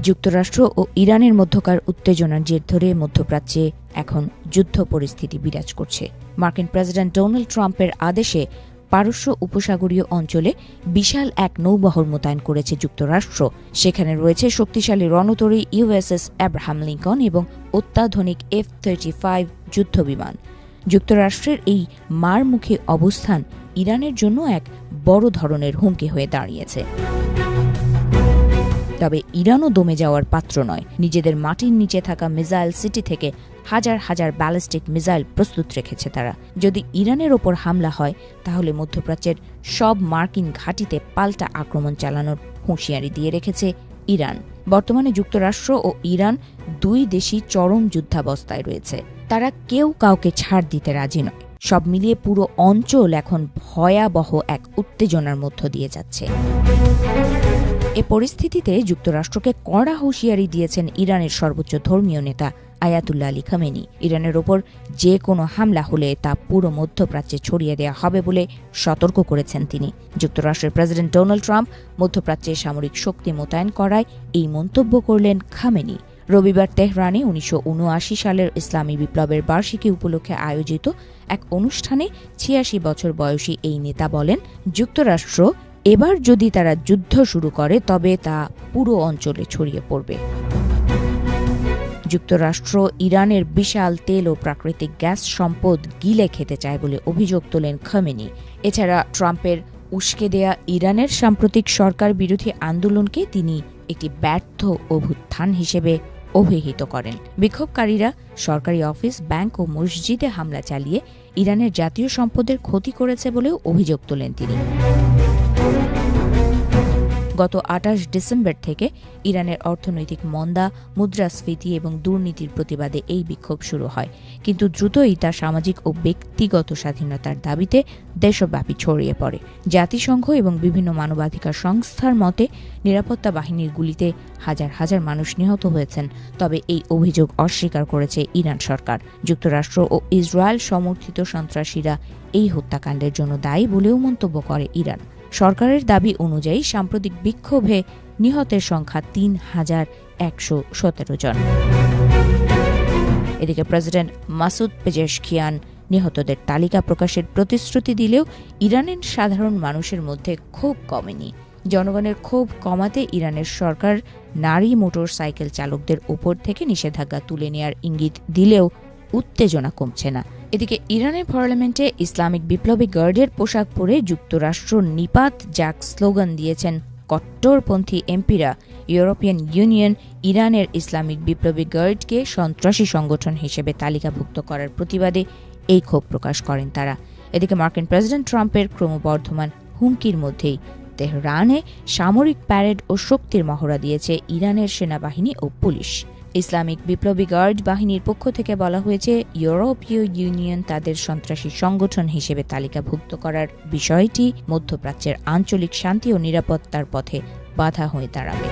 যুক্তরাষ্ট্র ও ইরানের মধ্যকার উত্তেজনার জের ধরে মধ্যপ্রাচ্যে এখন যুদ্ধ পরিস্থিতি বিরাজ করছে। মার্কিন প্রেসিডেন্ট ডোনাল্ড ট্রাম্পের আদেশে পারস্য উপসাগরীয় অঞ্চলে বিশাল এক নৌবহর মোতায়েন করেছে যুক্তরাষ্ট্র। সেখানে রয়েছে শক্তিশালী রণতরী ইউএসএস অ্যাব্রাহাম লিঙ্কন এবং অত্যাধুনিক F-35 যুদ্ধবিমান। যুক্তরাষ্ট্রের এই মারমুখী অবস্থান ইরানের জন্য এক বড় ধরনের হুমকি হয়ে দাঁড়িয়েছে। তবে ইরানও দমে যাওয়ার পাত্র নয়। নিজেদের মাটির নিচে থাকা মিসাইল সিটি থেকে হাজার হাজার ব্যালিস্টিক মিসাইল প্রস্তুত রেখেছে তারা। যদি ইরানের ওপর হামলা হয় তাহলে মধ্যপ্রাচ্যের সব মার্কিন ঘাঁটিতে পাল্টা আক্রমণ চালানোর হুঁশিয়ারি দিয়ে রেখেছে ইরান। বর্তমানে যুক্তরাষ্ট্র ও ইরান দুই দেশই চরম যুদ্ধাবস্থায় রয়েছে। তারা কেউ কাউকে ছাড় দিতে রাজি নয়। সব মিলিয়ে পুরো অঞ্চল এখন ভয়াবহ এক উত্তেজনার মধ্য দিয়ে যাচ্ছে। এ পরিস্থিতিতে যুক্তরাষ্ট্রকে কড়া হুঁশিয়ারি দিয়েছেন ইরানের সর্বোচ্চ ধর্মীয় নেতা আয়াতুল্লাহ আলী খামেনি। ইরানের ওপর যে কোনো হামলা হলে তা পুরো মধ্যপ্রাচ্যে ছড়িয়ে দেওয়া হবে বলে সতর্ক করেছেন তিনি। যুক্তরাষ্ট্রের প্রেসিডেন্ট ডোনাল্ড ট্রাম্প মধ্যপ্রাচ্যে সামরিক শক্তি মোতায়েন করায় এই মন্তব্য করলেন খামেনি। রবিবার তেহরানে 1979 সালের ইসলামী বিপ্লবের বার্ষিকী উপলক্ষে আয়োজিত এক অনুষ্ঠানে 86 বছর বয়সী এই নেতা বলেন, যুক্তরাষ্ট্র এবার যদি তারা যুদ্ধ শুরু করে তবে তা পুরো অঞ্চলে ছড়িয়ে পড়বে। যুক্তরাষ্ট্র ইরানের বিশাল তেল ও প্রাকৃতিক গ্যাস সম্পদ গিলে খেতে চায় বলে অভিযোগ তোলেন খামেনি। এছাড়া ট্রাম্পের উস্কে দেয়া ইরানের সাম্প্রতিক সরকার বিরোধী আন্দোলনকে তিনি একটি ব্যর্থ অভ্যুত্থান হিসেবে অভিহিত করেন। বিক্ষোভকারীরা সরকারি অফিস, ব্যাংক ও মসজিদে হামলা চালিয়ে ইরানের জাতীয় সম্পদের ক্ষতি করেছে বলেও অভিযোগ তোলেন তিনি। গত 28 ডিসেম্বর থেকে ইরানের অর্থনৈতিক মন্দা, মুদ্রাস্ফীতি এবং দুর্নীতির প্রতিবাদে এই বিক্ষোভ শুরু হয়, কিন্তু দ্রুতই তা সামাজিক ও ব্যক্তিগত স্বাধীনতার দাবিতে দেশব্যাপী ছড়িয়ে পড়ে। জাতিসংঘ এবং বিভিন্ন মানবাধিকার সংস্থার মতে নিরাপত্তা বাহিনীর গুলিতে হাজার হাজার মানুষ নিহত হয়েছেন। তবে এই অভিযোগ অস্বীকার করেছে ইরান সরকার। যুক্তরাষ্ট্র ও ইসরায়েল সমর্থিত সন্ত্রাসীরা এই হত্যাকাণ্ডের জন্য দায়ী বলেও মন্তব্য করে ইরান। সরকারের দাবি অনুযায়ী সাম্প্রতিক বিক্ষোভে নিহতের সংখ্যা 3117 জন। এদিকে প্রেসিডেন্ট মাসুদ পেজেশকিয়ান নিহতদের তালিকা প্রকাশের প্রতিশ্রুতি দিলেও ইরানের সাধারণ মানুষের মধ্যে ক্ষোভ কমেনি। জনগণের ক্ষোভ কমাতে ইরানের সরকার নারী মোটর সাইকেল চালকদের উপর থেকে নিষেধাজ্ঞা তুলে নেওয়ার ইঙ্গিত দিলেও উত্তেজনা কমছে না। এদিকে ইরানের পার্লামেন্টে ইসলামিক বিপ্লবী গার্ডের পোশাক পরে যুক্তরাষ্ট্র নিপাত যাক স্লোগান দিয়েছেন কট্টরপন্থী এমপিরা। ইউরোপিয়ান ইউনিয়ন ইরানের ইসলামিক বিপ্লবী গার্ডকে সন্ত্রাসী সংগঠন হিসেবে তালিকাভুক্ত করার প্রতিবাদে এই ক্ষোভ প্রকাশ করেন তারা। এদিকে মার্কিন প্রেসিডেন্ট ট্রাম্পের ক্রমবর্ধমান হুমকির মধ্যেই তেহরানে সামরিক প্যারেড ও শক্তির মহড়া দিয়েছে ইরানের সেনাবাহিনী ও পুলিশ। ইসলামিক বিপ্লবী গার্ড বাহিনীর পক্ষ থেকে বলা হয়েছে, ইউরোপীয় ইউনিয়ন তাদের সন্ত্রাসী সংগঠন হিসেবে তালিকাভুক্ত করার বিষয়টি মধ্যপ্রাচ্যের আঞ্চলিক শান্তি ও নিরাপত্তার পথে বাধা হয়ে দাঁড়াবে।